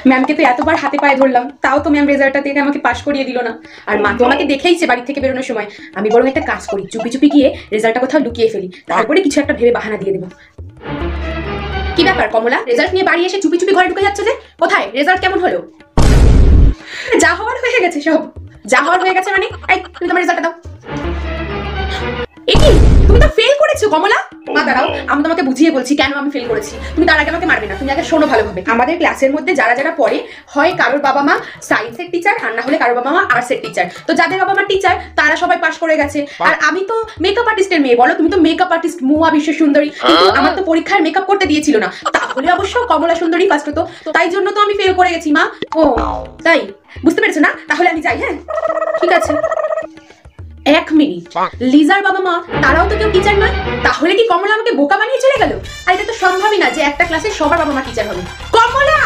ম্যামকে তো এতবার হাতে পায়ে ধরলাম, তাও তো ম্যাম রেজাল্টটা দেখে আমাকে পাশ করিয়ে দিল না। আর মা তো আমাকে দেখেইছে বাড়ি থেকে বেরোনোর সময়। আমি বরং একটা কাজ করি, চুপি চুপি গিয়ে রেজাল্টটা কোথাও লুকিয়ে ফেলি, তারপরে কিছু একটা ভেবে বাহানা দিয়ে দেবো। কি ব্যাপার কমলা, রেজাল্ট নিয়ে বাড়ি এসে চুপি চুপি ঘরে ঢুকে যাচ্ছে যে? কোথায় রেজাল্ট, কেমন হলো? যা হওয়ার হয়ে গেছে সব। যা হওয়ার হয়ে গেছে মানে? এই তুমি তোমার রেজাল্টটা দাও। এ কি, তুমি তো ফেল করেছো কমলা। মা দাঁড়াও, আমি তোমাকে বুঝিয়ে বলছি কেন আমি ফেল করেছি। তুমি তার আগে আমাকে মারবে না, তুমি আগে শোনো ভালোভাবে। আমাদের ক্লাসের মধ্যে যারা যারা পড়ে, হয় কারোর বাবা মা সায়েন্সের টিচার, আর না হলে কারোর বাবা মা আর্টসের টিচার। তো যাদের বাবা মা টিচার তারা সবাই পাশ করে গেছে। আর আমি তো মেকআপ আর্টিস্টের মেয়ে, বলো তুমি তো মেকআপ আর্টিস্ট মুয়া বিশ্ব সুন্দরী, কিন্তু আমার তো পরীক্ষায় মেকআপ করতে দিয়েছিল না, তাহলে অবশ্য কমলা সুন্দরী ফার্স্ট হতো। তাই জন্য তো আমি ফেল করে গেছি মা। ও তাই, বুঝতে পেরেছো না? তাহলে আমি যাই। হ্যাঁ ঠিক আছে। এক মিনিট, লিজার বাবা মা তারাও তো কেউ টিচার নয়, তাহলে কি কমলা আমাকে বোকা বানিয়ে চলে গেল? আর এটা তো সম্ভবই না যে একটা ক্লাসে সবার বাবা মা টিচার হবে। কমলা!